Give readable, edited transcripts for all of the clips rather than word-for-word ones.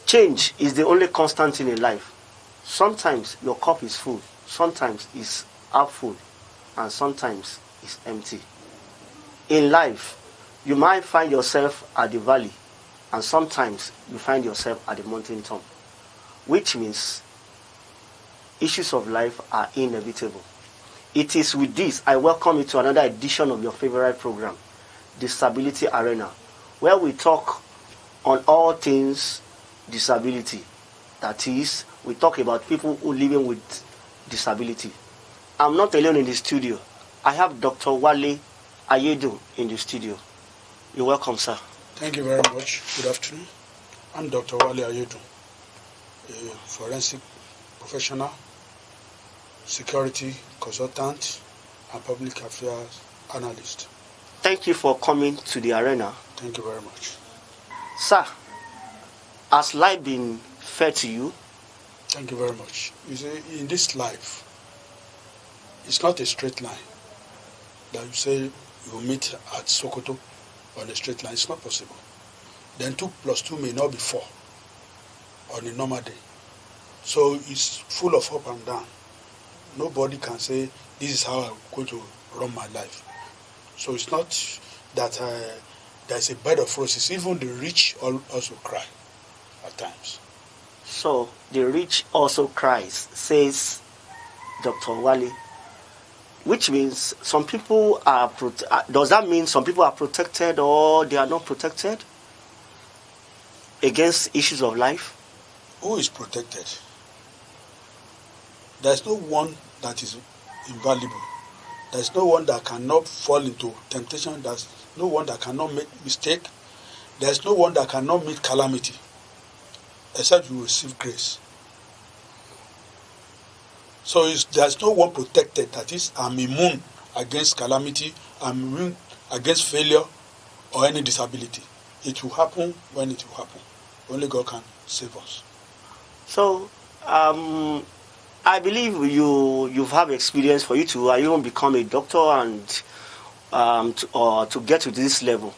Change is the only constant thing in life. Sometimes your cup is full, sometimes it's half full, and sometimes it's empty. In life, you might find yourself at the valley, and sometimes you find yourself at the mountain top, which means issues of life are inevitable. It is with this I welcome you to another edition of your favorite program, Disability Arena, where we talk on all things disability. That is, we talk about people who living with disability. I'm not alone in the studio. I have Dr. Wale Ayedu in the studio. You're welcome, sir. Thank you very much. Good afternoon. I'm Dr. Wale Ayedu, a forensic professional, security consultant, and public affairs analyst. Thank you for coming to the arena. Thank you very much. Sir, has life been fair to you? Thank you very much. You see, in this life, it's not a straight line. That you say you meet at Sokoto on a straight line. It's not possible. Then 2 plus 2 may not be 4 on a normal day. So it's full of up and down. Nobody can say, this is how I'm going to run my life. So it's not that there's a bed of roses. Even the rich also cry at times. So the rich also cries, says Dr. Wale, which means some people are, does that mean some people are protected or they are not protected against issues of life? Who is protected? There's no one that is invaluable. There's no one that cannot fall into temptation. There's no one that cannot make mistake. There's no one that cannot meet calamity, except you receive grace. So there's no one protected, that is, I'm immune against calamity, I'm immune against failure or any disability. It will happen when it will happen. Only God can save us. So, I believe you've had experience for you to even become a doctor and to get to this level.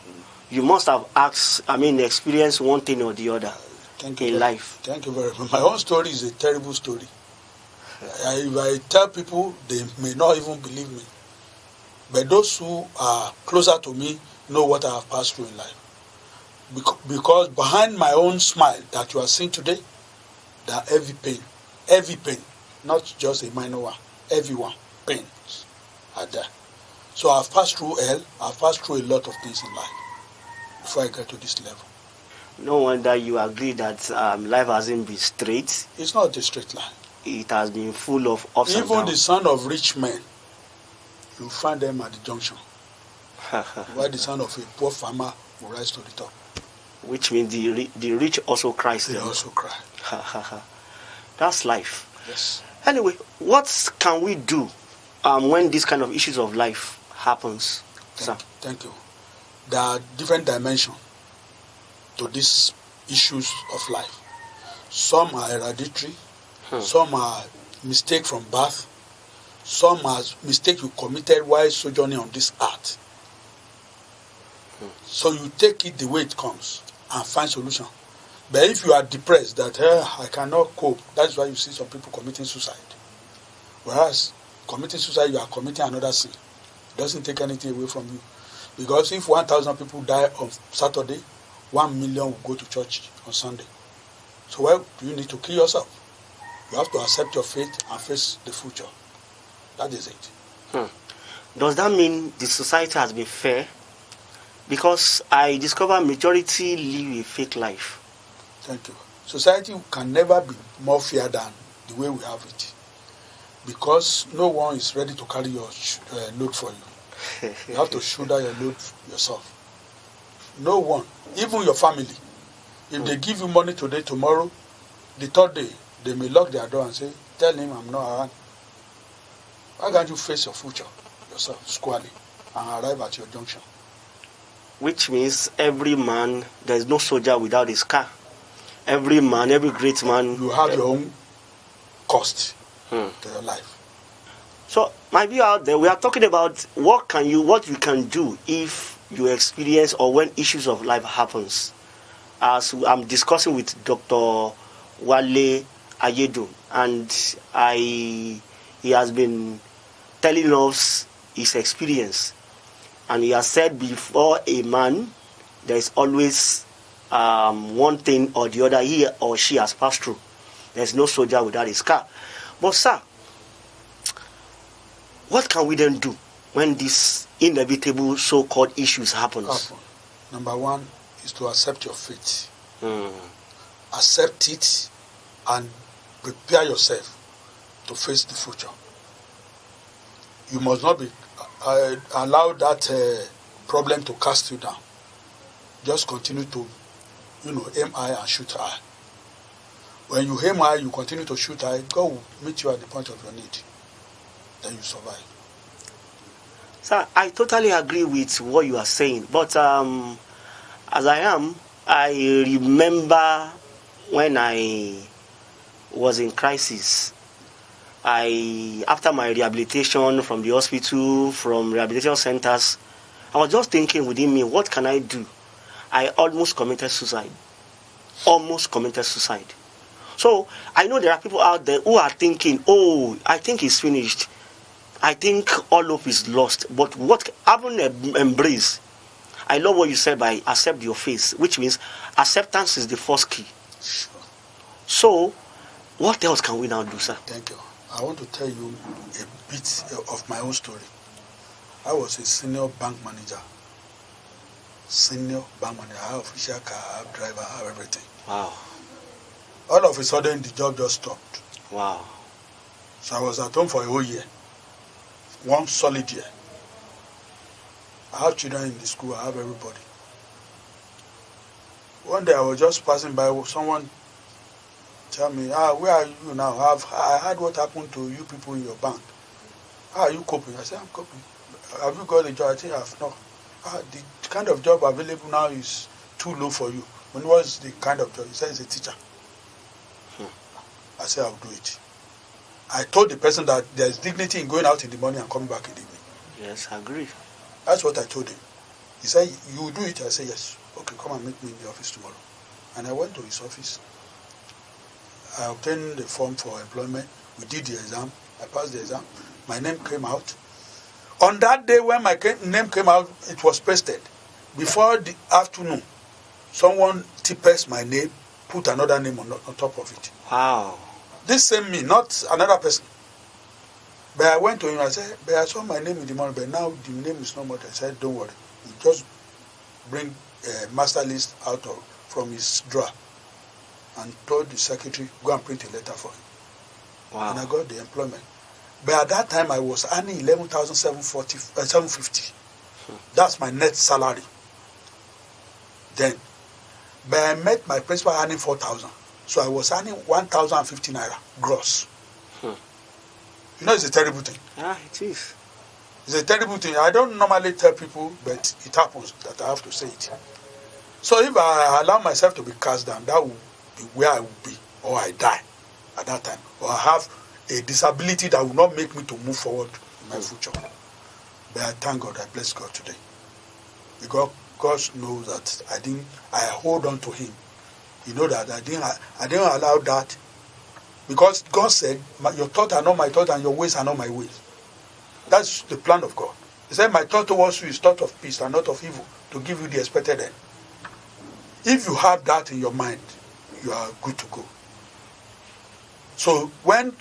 You must have experienced one thing or the other in life. Thank you very much. My own story is a terrible story. If I tell people, they may not even believe me. But those who are closer to me know what I have passed through in life. Because behind my own smile that you are seeing today, there are heavy pain, not just a minor one, heavy one, pains are there. So I've passed through hell, I've passed through a lot of things in life before I get to this level. No wonder you agree that life hasn't been straight. It's not a straight line. It has been full of ups and downs. Even the son of rich men, you find them at the junction. While the son of a poor farmer will rise to the top. Which means the rich also cries. They also cry. That's life. Yes. Anyway, what can we do when these kind of issues of life happens, sir? Thank you. There are different dimensions to these issues of life. Some are hereditary, some are mistake from birth, some are mistake you committed while sojourning on this earth. So you take it the way it comes and find solution. But if you are depressed that I cannot cope, that's why you see some people committing suicide. Whereas committing suicide, you are committing another sin. It doesn't take anything away from you. Because if 1,000 people die on Saturday, 1 million will go to church on Sunday. So why do you need to kill yourself? You have to accept your fate and face the future. That is it. Does that mean the society has been fair? Because I discover majority live a fake life. Thank you. Society can never be more fair than the way we have it. Because no one is ready to carry your load for you. You have to shoulder your load yourself. No one, even your family. If they give you money today, tomorrow, the third day, they may lock their door and say, tell him I'm not around. Why can't you face your future yourself squarely and arrive at your junction? Which means every man, there is no soldier without his car. Every man, every great man. You have your own cost to your life. So, my view out there, we are talking about what you can do if you experience or when issues of life happens. as I'm discussing with Dr. Wale Ayedu, and he has been telling us his experience, and he has said before a man, there is always one thing or the other he or she has passed through. There's no soldier without his scar. But sir, what can we then do when these inevitable so-called issues happens? Number one is to accept your fate. Accept it and prepare yourself to face the future. You must not be allow that problem to cast you down. Just continue to, aim high and shoot high. When you aim high, you continue to shoot high, God will meet you at the point of your need. Then you survive. Sir, I totally agree with what you are saying. But as I remember when I was in crisis, after my rehabilitation from the hospital, from rehabilitation centers, I was just thinking within me, what can I do? I almost committed suicide. So I know there are people out there who are thinking, oh, I think it's finished. I think all hope is lost. But what haven't embrace? I love what you said by accept your face, which means acceptance is the first key. Sure. So, what else can we now do, sir? Thank you. I want to tell you a bit of my own story. I was a senior bank manager. I have official car, I have driver, I have everything. Wow. All of a sudden, the job just stopped. Wow. So I was at home for a whole year. One solid year. I have children in the school, I have everybody. One day I was just passing by, someone tell me, where are you now? I heard what happened to you people in your bank. How are you coping? I said, I'm coping. Have you got a job? I think I have not. The kind of job available now is too low for you. When was the kind of job? He said, he's a teacher. I said, I'll do it. I told the person that there's dignity in going out in the morning and coming back in the evening. Yes, I agree. That's what I told him. He said, you will do it? I said, yes. Okay, come and meet me in the office tomorrow. And I went to his office. I obtained the form for employment. We did the exam. I passed the exam. My name came out. On that day when my name came out, it was pasted. Before the afternoon, someone typed my name, put another name on top of it. Wow. This same me, not another person. But I went to him, I said, but I saw my name in the morning, but now the name is not more. I said, don't worry. You just bring a master list out from his drawer and told the secretary, go and print a letter for him. Wow. And I got the employment. But at that time, I was earning 11,750. That's my net salary. Then, but I met my principal earning 4,000. So I was earning 1,050 naira gross. You know, it's a terrible thing. Yeah, it is. It's a terrible thing. I don't normally tell people, but it happens that I have to say it. So if I allow myself to be cast down, that will be where I will be, or I die at that time, or I have a disability that will not make me to move forward in my future. But I thank God, I bless God today. Because God knows that I hold on to Him. He knows that I didn't allow that. Because God said, your thoughts are not my thoughts and your ways are not my ways. That's the plan of God. He said, my thought towards you is thought of peace and not of evil, to give you the expected end. If you have that in your mind, you are good to go. So when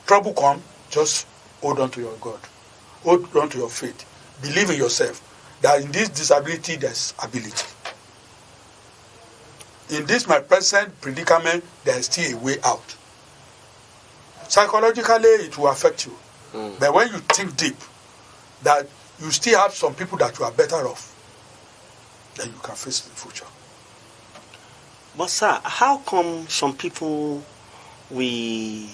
trouble comes, just hold on to your God. Hold on to your faith. Believe in yourself that in this disability there's ability. In this my present predicament, there is still a way out. Psychologically, it will affect you. But when you think deep, that you still have some people that you are better off, then you can face the future. But sir, how come some people we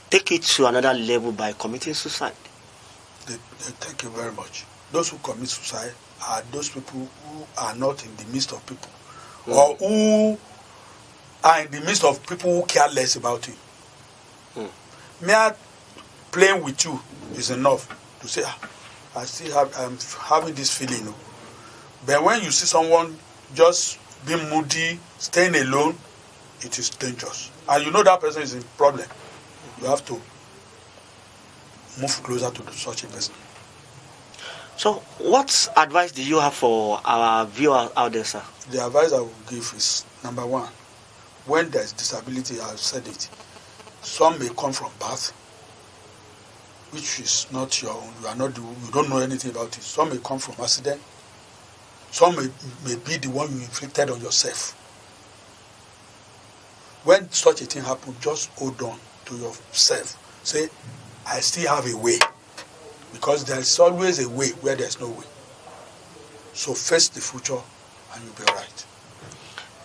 take it to another level by committing suicide? Thank you very much. Those who commit suicide are those people who are not in the midst of people, or who are in the midst of people who care less about you. Mere playing with you is enough to say, I'm having this feeling. But when you see someone just being moody, staying alone, it is dangerous. And you know that person is in problem. You have to move closer to such a person. So, what advice do you have for our viewers out there, sir? The advice I will give is, number one, when there is disability, I've said it, some may come from birth, which is not your own. You don't know anything about it. Some may come from accident. Some may be the one you inflicted on yourself. When such a thing happens, just hold on to yourself. Say, I still have a way. Because there is always a way where there is no way. So face the future and you'll be all right.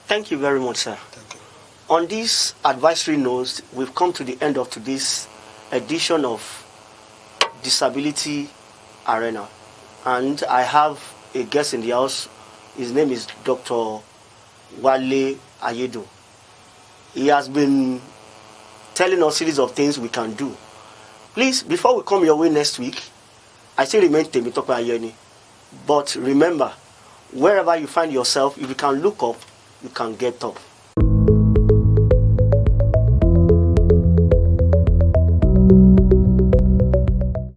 Thank you very much, sir. Thank you. On this advisory note, we've come to the end of today's edition of Disability Arena. And I have a guest in the house. His name is Dr. Wale Ayedo. He has been telling us a series of things we can do. Please, before we come your way next week, I still remain Tope Ayeni. But remember, wherever you find yourself, if you can look up, you can get up.